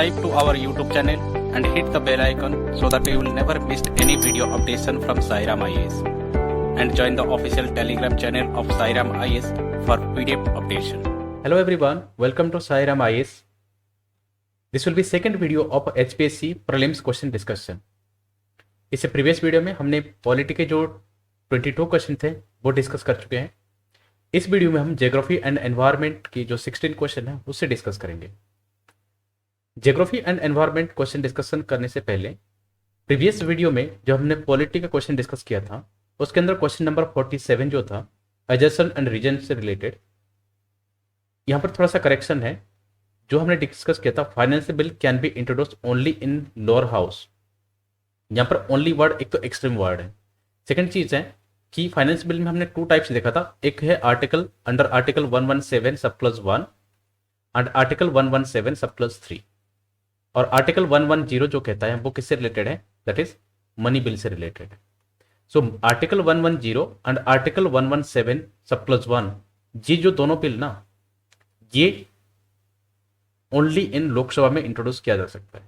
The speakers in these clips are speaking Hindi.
subscribe to our YouTube channel and hit the bell icon so that you will never miss any video updation from Sairam IAS. And join the official Telegram channel of Sairam IAS for PDF updation. Hello everyone, welcome to Sairam IAS. This will be second video of HPSC prelims question discussion. इससे प्रीवियस वीडियो में हमने पॉलिटी के जो 22 क्वेश्चन थे वो डिस्कस कर चुके हैं. इस वीडियो में हम ज्योग्राफी एंड एनवायरनमेंट की जो 16 क्वेश्चन है उससे डिस्कस करेंगे. Geography and environment question discussion करने से पहले प्रीवियस वीडियो में जो हमने पॉलिटी का क्वेश्चन डिस्कस किया था उसके अंदर क्वेश्चन नंबर 47 जो था एडजसेंट एंड रीजन से रिलेटेड, यहाँ पर थोड़ा सा करेक्शन है. जो हमने डिस्कस किया था financial bill can be introduced only in lower house, यहाँ पर ओनली वर्ड एक तो एक्सट्रीम वर्ड है. सेकंड चीज है कि फाइनेंस बिल में हमने टू टाइप्स देखा था. एक है article under article 117 sub plus 1 and article 117 sub plus 3, और आर्टिकल 110 जो कहता है वो किससे रिलेटेड है, दैट इज मनी बिल से रिलेटेड है. So article 110 and article 117 sub plus 1 ये जो दोनों बिल ना ये ओनली इन लोकसभा में इंट्रोड्यूस किया जा सकता है.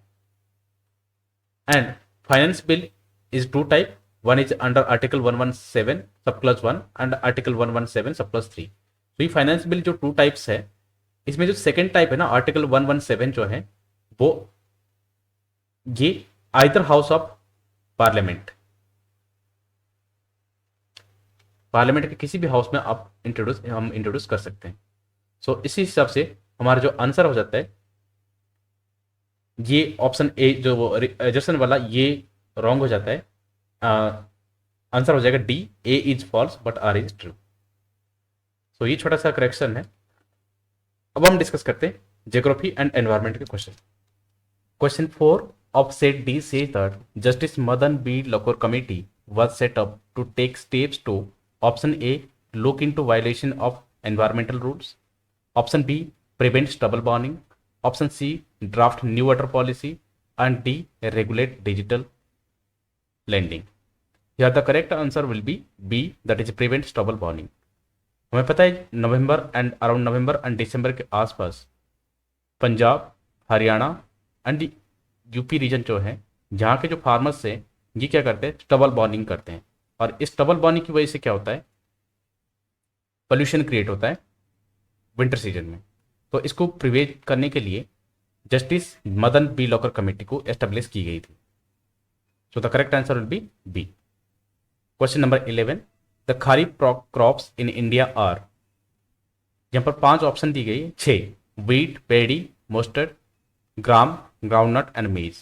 And finance bill is two type, one is under article 117 sub plus 1 and article 117 sub plus 3. तो ये फाइनेंस बिल जो टू टाइप्स है, इसमें जो सेकेंड टाइप है ना आर्टिकल 117 जो है वो ये आइदर हाउस ऑफ पार्लियामेंट के किसी भी हाउस में आप हम इंट्रोड्यूस कर सकते हैं. सो इसी हिसाब से हमारा जो आंसर हो जाता है ये ऑप्शन ए जो वो एडजसेंट वाला ये रॉन्ग हो जाता है. आंसर हो जाएगा D, A is false but R is true. So ये छोटा सा करेक्शन है. अब हम डिस्कस करते हैं ज्योग्राफी एंड एनवायरनमेंट के question. Question 4 of set D says that Justice Madan B. Lokur Committee was set up to take steps to option A. Look into violation of environmental rules. Option B. Prevent stubble burning. Option C. Draft new water policy. And D. Regulate digital lending. Here the correct answer will be B. That is prevent stubble burning. हमें पता है November end around November and December के आसपास Punjab, Haryana and UP region जो है जहाँ के जो फार्मर्स हैं ये क्या करते हैं, स्टबल बर्निंग करते हैं. और इस स्टबल बर्निंग की वजह से क्या होता है, पोल्यूशन क्रिएट होता है विंटर सीजन में. तो इसको प्रिवेंट करने के लिए justice Madan B Lokur committee को एस्टेब्लिश की गई थी. So the correct answer will be B. Question number 11, the kharif crops in India are, यहाँ पर 5 ऑप्शन दी गई 6, wheat, paddy, mustard, gram, groundnut and maize.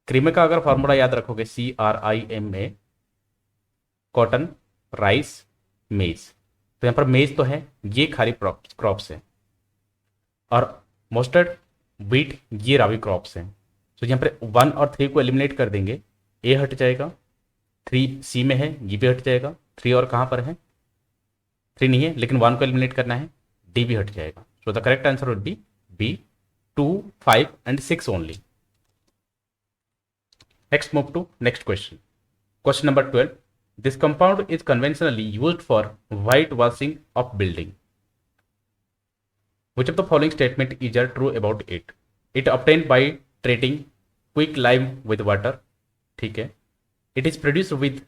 क्रीमे का अगर फॉर्मूला याद रखोगे CRIMA, कॉटन, राइस, मेज. तो यहाँ पर मेज तो है, ये खरीफ क्रॉप्स है, और मस्टर्ड, व्हीट ये राबी क्रॉप्स हैं. तो यहाँ पर 1 और 3 को एलिमिनेट कर देंगे, ए हट जाएगा, 3 सी में है ये भी हट जाएगा, 3 और कहाँ पर है, 3 नहीं है लेकिन 1 को एलिमिनेट करना है, डी भी हट जाएगा. So the correct answer would be B, 2, 5 and 6 only. Next move to next question. Question number 12. This compound is conventionally used for whitewashing of building. Which of the following statement is true about it? It obtained by treating quick lime with water. ठीक है. It is produced with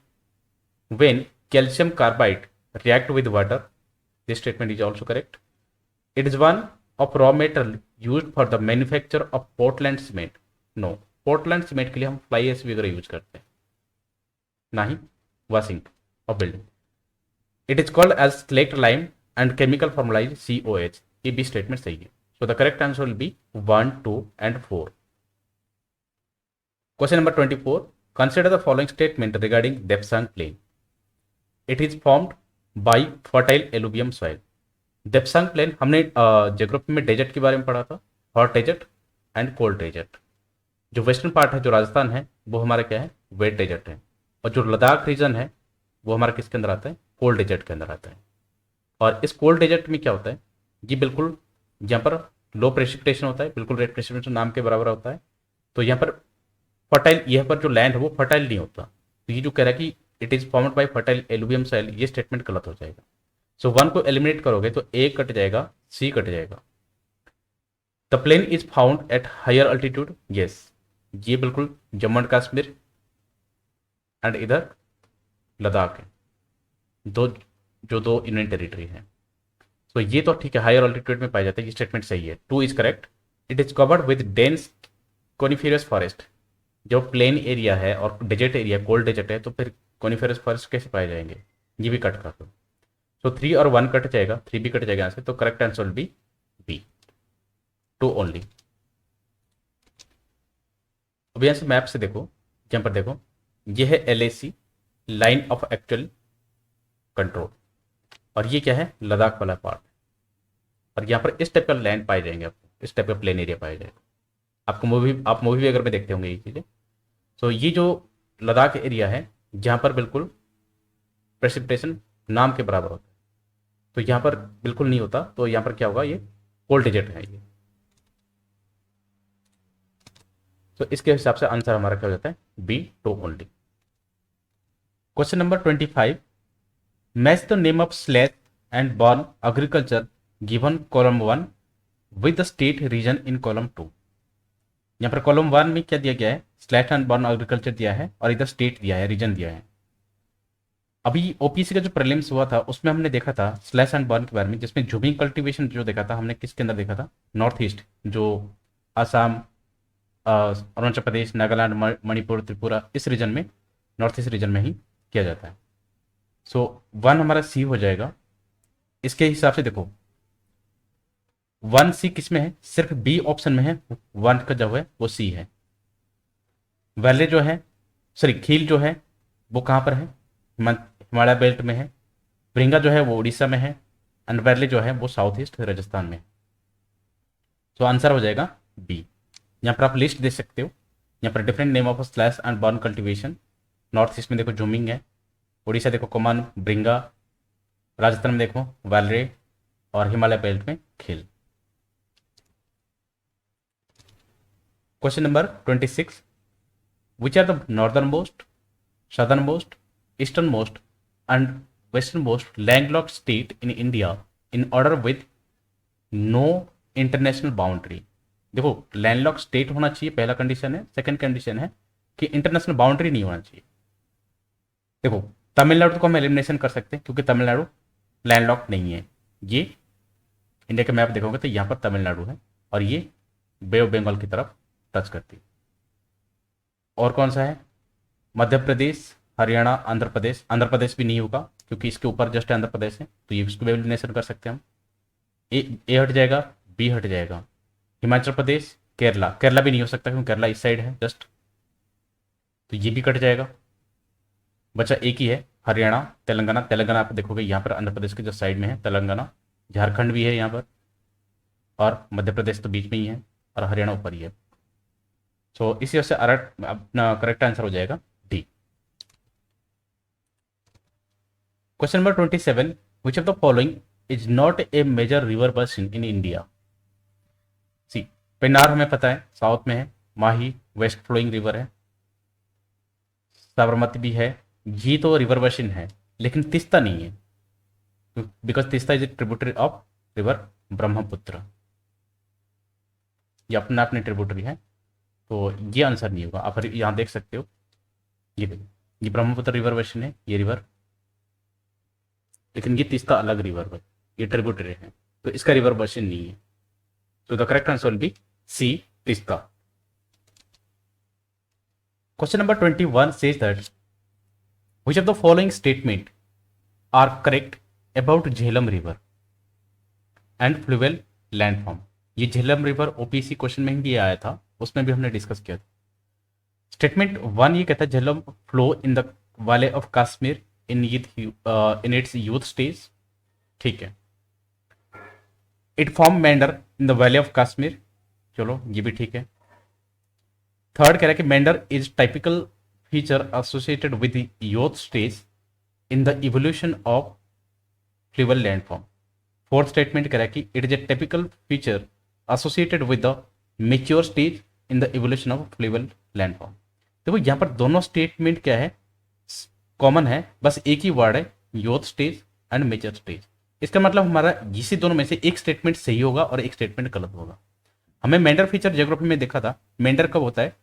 when calcium carbide react with water. This statement is also correct. It is one of raw metal used for the manufacture of Portland cement. No, Portland cement के लिए हम फ्लाई एश वगैरह यूज करते हैं, ना ही washing of building. It is called as slaked lime and chemical formula is COH. ये भी स्टेटमेंट सही है. So the correct answer will be 1, 2 and 4. Question number 24, consider the following statement regarding Depsang plain. It is formed by fertile alluvium soil. Depsang plain हमने ज्योग्राफी में डेजर्ट के बारे में पढ़ा था, hot desert and cold desert. जो वेस्टर्न पार्ट है जो राजस्थान है वो हमारा क्या है, वेट डेजर्ट है, और जो लद्दाख रीजन है वो हमारा किसके अंदर आता है, कोल्ड डेजर्ट के अंदर आता है. और इस कोल्ड डेजर्ट में क्या होता है, ये बिल्कुल यहाँ पर लो प्रेसिपिटेशन होता है, बिल्कुल रेट प्रेसिपिटेशन नाम के बराबर होता है. तो यहाँ पर फर्टाइल, यहाँ पर जो लैंड है वो फर्टाइल नहीं होता. तो ये जो कह रहा है कि it is formed by fertile alluvium soil, ये स्टेटमेंट गलत हो जाएगा. सो 1 को एलिमिनेट करोगे तो ए कट जाएगा, सी कट जाएगा. The plane is found at higher altitude, yes, ये बिल्कुल जम्मू एंड कश्मीर एंड इधर लद्दाख है, दो यूनियन टेरिटरी है। तो ये तो ठीक है, हायर अल्टीट्यूड में पाया जाता है, ये स्टेटमेंट सही है, 2 is correct. It is covered with dense coniferous forest, जो प्लेन एरिया है और डेजर्ट एरिया कोल्ड डेजर्ट है, तो फिर कोनिफेरस फॉरेस्ट कैसे पाए जाएंगे, ये भी कट कर दो। तो 3 और 1 कट जाएगा, 3 भी कट जाएगा यहाँ से, तो correct answer will be B, 2 only. अब यहाँ से मैप से देखो, यहाँ पर देखो, ये है LAC, line of actual control, और ये क्या है, लद्दाख वाला पार्ट। और यहाँ पर इस टाइप का लैंड पाए जाएंगे आपको, इस टाइप का प्लेन एरिया पाया जाएगा आपको। आप मूवी भी अगर में देखते होंगे ये चीज़ें। तो ये जो लद्दाख एरिया है, जहाँ पर बिल्कुल प्रेसिपिटेशन नाम के बराबर होता है, तो यहाँ पर बिल्कुल नहीं होता, तो यहाँ पर क्या होगा, ये कोल्ड डेजर्ट है ये। तो इसके हिसाब से आंसर हमारा क्या हो जाता है, B, 2 only. Question number 25, match the name of slash and burn agriculture given column 1 with the state region in column 2। यहाँ पर कॉलम 1 में क्या दिया गया है, स्लैश एंड बर्न एग्रीकल्चर दिया है, और इधर स्टेट दिया है, रीजन दिया है। अभी OPC का जो प्रीलिम्स हुआ था उसमें हमने देखा था स्लैश एंड बर्न के बारे में, जिसमें झूमिंग कल्टीवेशन जो देखा था हमने, किसके अंदर देखा था, नॉर्थ ईस्ट, जो असम, अरुणाचल प्रदेश, नागालैंड, मणिपुर, त्रिपुरा, इस रीजन में, नॉर्थ ईस्ट रीजन में ही किया जाता है। सो 1 हमारा सी हो जाएगा। इसके हिसाब से देखो 1C किस में है, सिर्फ बी ऑप्शन में है, 1 का जो है वो सी है। वैले जो है, सॉरी खील जो है वो कहाँ पर है, हिमालय बेल्ट में है। भृंगा जो है वो उड़ीसा में है, एंड वैले जो है वो साउथ ईस्ट राजस्थान में है। तो आंसर हो जाएगा बी। यहाँ पर आप लिस्ट देख सकते हो, यहाँ पर different name of slash and burn cultivation. North east में देखो झूमिंग है, उड़ीसा देखो कमान, भृंगा, राजस्थान में देखो वैलरे, और हिमालय बेल्ट में खील। Question number 26, which are the northern most, southern most, eastern most and western most landlocked state in India in order with no international boundary. देखो लैंडलॉक स्टेट होना चाहिए, पहला कंडीशन है। सेकंड कंडीशन है कि इंटरनेशनल बाउंड्री नहीं होना चाहिए। देखो तमिलनाडु को हम एलिमिनेशन कर सकते हैं, क्योंकि तमिलनाडु लैंडलॉक नहीं है। ये इंडिया के मैप देखोगे तो यहाँ पर तमिलनाडु है, और ये बे ऑफ बंगाल की तरफ टच करती है। और कौन सा है, मध्य प्रदेश, हरियाणा, आंध्र प्रदेश। आंध्र प्रदेश भी नहीं होगा, क्योंकि इसके ऊपर जस्ट आंध्र प्रदेश है, तो ये इसको भी एलिमिनेशन कर सकते हैं हम। ए हट जाएगा, बी हट जाएगा। हिमाचल प्रदेश, केरला, केरला भी नहीं हो सकता क्योंकि केरला इस साइड है जस्ट, तो ये भी कट जाएगा। बचा एक ही है, हरियाणा, तेलंगाना। तेलंगाना आप देखोगे यहाँ पर आंध्र प्रदेश के जो साइड में है तेलंगाना, झारखंड भी है यहाँ पर, और मध्य प्रदेश तो बीच में ही है, और हरियाणा ऊपर ही है। सो इसी वजह से अपना करेक्ट आंसर हो जाएगा D. Question number 27, which of the following is not a major river basin in India. C, Pennar हमें पता है साउथ में है, माही वेस्ट फ्लोइंग रिवर है, साबरमती भी है, ये तो रिवर बसिन है, लेकिन तीस्ता नहीं है, because Teesta is a tributary of river Brahmaputra, ये अपना अपनी ट्रिब्यूटरी है, तो ये आंसर नहीं होगा। आप यहाँ देख सकते हो, ये ब्रह्मपुत्र रिवर बसिन है, ये रिवर, लेकिन ये तीस्ता अलग रिवर है, ये ट्रिब्यूटरी है, तो इसका रिवर बसिन नहीं है। तो the correct answer will be C, Teesta. Question number 21 says that which of the following statement are correct about Jhelum river and fluvial landform. ये झेलम रिवर OPC क्वेश्चन में ही आया था, उसमें भी हमने डिस्कस किया था। स्टेटमेंट 1 ये कहता है Jhelum flow in the valley of Kashmir in its youth stage, ठीक है। It form meander in the valley of Kashmir, चलो ये भी ठीक है। थर्ड कह रहा है कि meander is typical feature associated with youth stage in the evolution of fluvial landform. Fourth statement कह रहा है कि it is a typical feature associated with the mature stage in the evolution of fluvial landform. देखो यहाँ पर दोनों स्टेटमेंट क्या है, कॉमन है, बस एक ही वर्ड है, youth stage and mature stage. इसका मतलब हमारा इसी दोनों में से एक स्टेटमेंट सही होगा और एक स्टेटमेंट गलत होगा। हमें मेंडर फीचर ज्योग्राफी में देखा था। मेंडर कब होता है?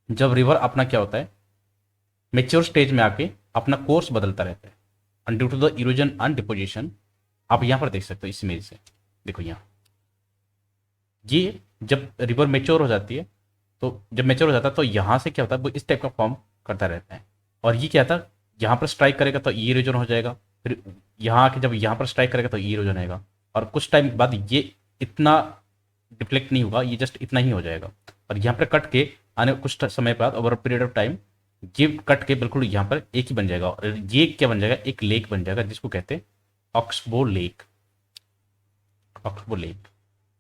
जब रिवर अपना क्या होता है, मेच्योर स्टेज में आके अपना कोर्स बदलता रहता है, and due to the erosion and deposition. आप यहां पर देख सकते हो इस इमेज से, देखो यहाँ, ये जब रिवर मेच्योर हो जाती है, तो जब मेच्योर हो जाता है तो यहाँ से क्या होता है, वो इस टाइप का फॉर्म करता रहता है। और ये क्या था, यहाँ पर स्ट्राइक करेगा तो ई इरोजन हो जाएगा, फिर यहाँ आके जब यहाँ पर स्ट्राइक करेगा तो ई इरोजन आएगा, और कुछ टाइम बाद ये इतना डिफ्लेक्ट नहीं होगा, ये जस्ट इतना ही हो जाएगा। और यहाँ पर कट के आने कुछ समय बाद, ओवर पीरियड ऑफ टाइम, ये कट के बिल्कुल यहाँ पर एक ही बन जाएगा, और ये क्या बन जाएगा, एक लेक बन जाएगा, जिसको कहते हैं oxbow lake. Oxbow lake.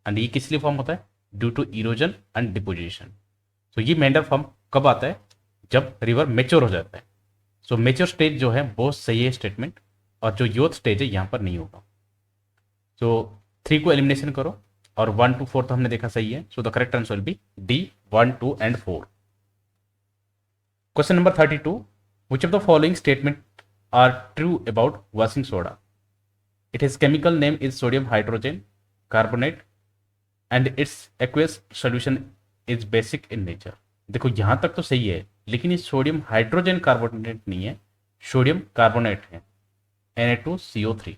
And ये किस लिए फॉर्म होता है? Due to erosion and deposition. तो ये मेंडर फॉर्म कब आता है? जब रिवर मेच्योर हो जाता है। सो मेच्योर स्टेज जो है वो सही है स्टेटमेंट, और जो यूथ स्टेज है यहाँ पर नहीं होगा। सो 3 को एलिमिनेशन करो, और 1 to 4 तो हमने देखा सही है। So the correct answer will be D, 1, 2 and 4। Question number 32, which of the following statement are true about washing soda? It is chemical name is sodium hydrogen carbonate and its aqueous solution is basic in nature. देखो यहां तक तो सही है, लेकिन ये सोडियम हाइड्रोजन कार्बोनेट नहीं है, सोडियम कार्बोनेट है, Na2CO3।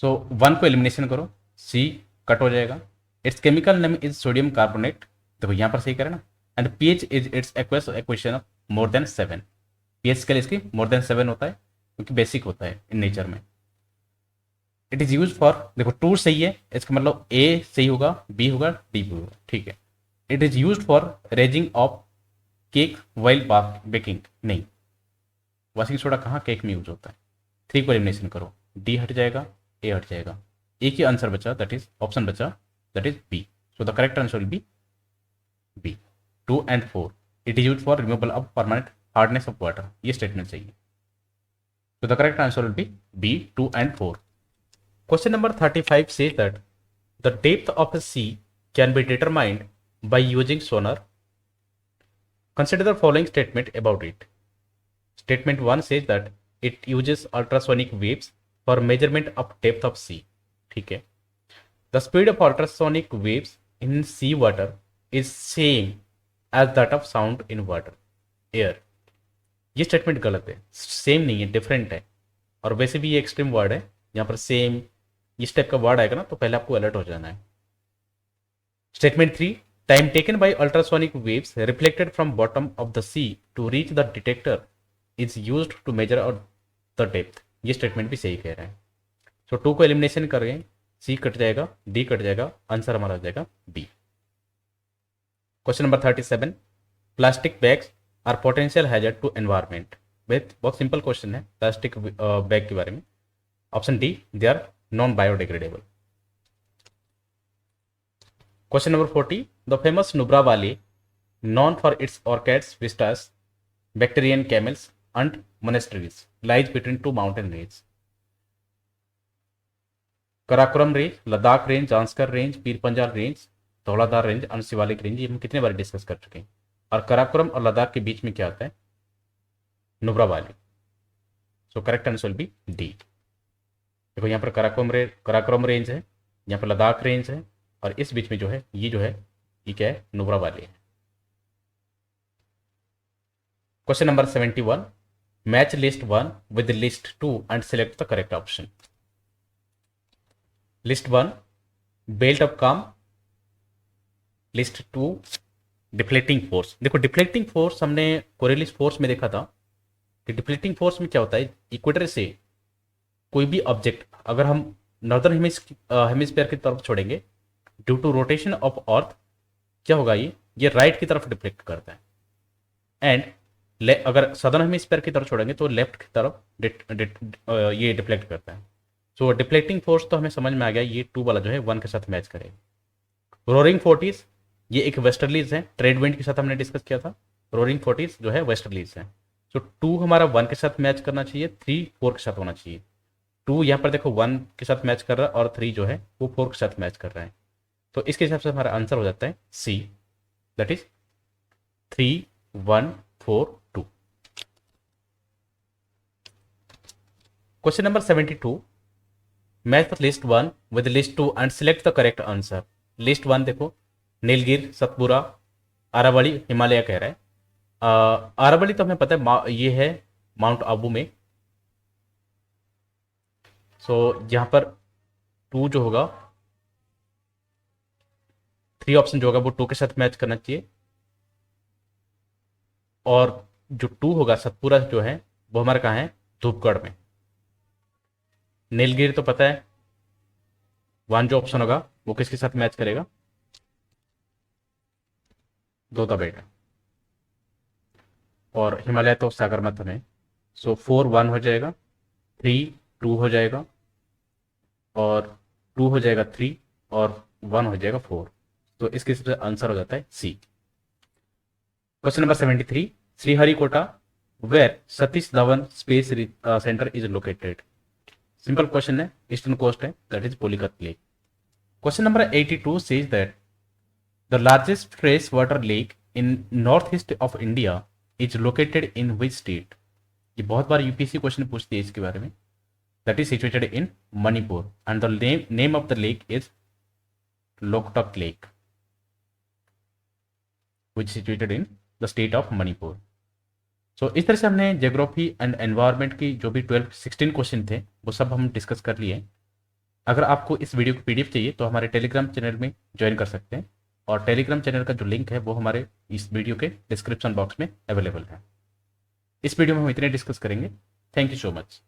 सो 1 को एलिमिनेशन करो, सी कट हो जाएगा। It's chemical name is sodium carbonate, देखो यहां पर सही करे ना। And pH is it's aqueous equation of more than 7। PH scale इसकी मोर देन 7 होता है, क्योंकि बेसिक होता है इन नेचर में। इट इज यूज फॉर, देखो 2 सही है, इसका मतलब ए सही होगा, बी होगा, डी भी होगा, ठीक है। It is use for raising of cake while baking, नहीं, वॉशिंग सोडा कहाँ केक में यूज होता है। 3 को एलिमिनेशन करो, डी हट जाएगा, ए हट जाएगा, एक ही आंसर बचा, दैट इज ऑप्शन बचा, that is B. So the correct answer will be B, 2 and 4। It is use for removal of permanent hardness of water, ये स्टेटमेंट चाहिए। So the correct answer will be B, 2 and 4। Question number 35 says that the depth of a sea can be determined by using sonar. Consider the following statement about it. Statement 1 says that it uses ultrasonic waves for measurement of depth of sea. ठीक है. The speed of ultrasonic waves in sea water is same as that of sound in water, air. ये स्टेटमेंट गलत है, सेम नहीं है, डिफरेंट है। और वैसे भी ये एक्सट्रीम वर्ड है, यहाँ पर सेम इस टाइप का वर्ड आएगा ना तो पहले आपको अलर्ट हो जाना है। Statement 3, time taken by ultrasonic waves reflected from bottom of the sea to reach the detector is used to measure the depth. ये स्टेटमेंट भी सही कह रहा है। सो 2 को एलिमिनेशन कर गए, सी कट जाएगा, डी कट जाएगा, आंसर हमारा हो जाएगा B. Question number 37, plastic bags are potential hazard to environment. बहुत सिंपल क्वेश्चन है प्लास्टिक बैग के बारे में। Option D, they are non biodegradable. Question number 40, the famous Nubra valley known for its orchids, vistas, Bactrian camels and monasteries lies between 2 mountain ranges. Karakoram range, Ladakh range, Zanskar range, Pir Panjal range, Dhauladhar range और शिवालिक रेंज, ये हम कितने बार डिस्कस कर चुके हैं। और कराकोरम और लद्दाख के बीच में क्या आता है, Nubra valley. So correct answer will be D. देखो यहाँ पर कराकोरम रेंज है, यहाँ पर लद्दाख रेंज है, और इस बीच में जो है ये क्या है, नुब्रा वैली है। Question number 71, match list 1 with list 2 and select the correct option. List 1 belt of काम, लिस्ट 2 डिफ्लेक्टिंग फोर्स। देखो डिफ्लेक्टिंग फोर्स हमने कोरियलिस फोर्स में देखा था कि डिफ्लेक्टिंग फोर्स में क्या होता है, इक्वेटर से कोई भी ऑब्जेक्ट अगर हम नॉर्दर्न हेमिस्फीयर की तरफ छोड़ेंगे due to rotation of earth, क्या होगा, ये राइट की तरफ डिफ्लेक्ट करता है। एंड अगर सदर्न हेमिस्फीयर की तरफ छोड़ेंगे तो लेफ्ट की तरफ ये डिफ्लेक्ट करता है। सो डिफ्लेक्टिंग फोर्स तो हमें समझ में आ गया, ये 2 वाला जो है 1 के साथ मैच करेगा। रोरिंग फोर्टिस ये एक वेस्टर्लीज है, ट्रेड विंड के साथ हमने डिस्कस किया था। रोरिंग फोर्टिस जो है वेस्टर्लीज है। सो 2 हमारा 1 के साथ मैच करना चाहिए, 3 4 के साथ होना चाहिए। 2 यहाँ पर देखो 1 के साथ मैच कर रहा है और 3 जो है वो 4 के साथ मैच कर रहा है। तो इसके हिसाब से हमारा आंसर हो जाता है C, that is 3 1 4 2। Question number 72, match list 1 with list 2 and select the correct answer। List 1 देखो, नीलगिरी, सतपुरा, अरावली, हिमालय कह रहा है। अरावली तो हमें पता है ये है माउंट आबू में। सो यहाँ पर 2 जो होगा, 3 ऑप्शन जो होगा वो 2 के साथ मैच करना चाहिए। और जो 2 होगा सतपुरा जो है वो हमारा कहाँ है, धूपगढ़ में। नीलगिरी तो पता है, 1 जो ऑप्शन होगा वो किसके साथ मैच करेगा, दोदा बेट। और हिमालय तो सागर मथन है। सो 4 1 हो जाएगा, 3 2 हो जाएगा, और 2 हो जाएगा 3, और 1 हो जाएगा 4। तो इसके हिसाब से आंसर हो जाता है C. Question number 73, Sriharikota, where Satish Dhawan space centre is located. Simple question है, ईस्टर्न कोस्ट है, that is Pulicat lake. Question number 82 says that the largest fresh water lake in north east of India is located in which state. ये बहुत बार यूपीएससी क्वेश्चन पूछती है इसके बारे में। That is situated in Manipur and the name of the lake is Loktak lake which situated in the state of Manipur. So इस तरह से हमने ज्योग्राफी एंड एनवायरनमेंट की जो भी 16 क्वेश्चन थे वो सब हम डिस्कस कर लिए। अगर आपको इस वीडियो की पीडीएफ चाहिए तो हमारे टेलीग्राम चैनल में ज्वाइन कर सकते हैं, और टेलीग्राम चैनल का जो लिंक है वो हमारे इस वीडियो के डिस्क्रिप्शन बॉक्स में अवेलेबल है। इस वीडियो में हम इतने डिस्कस करेंगे। Thank you so much.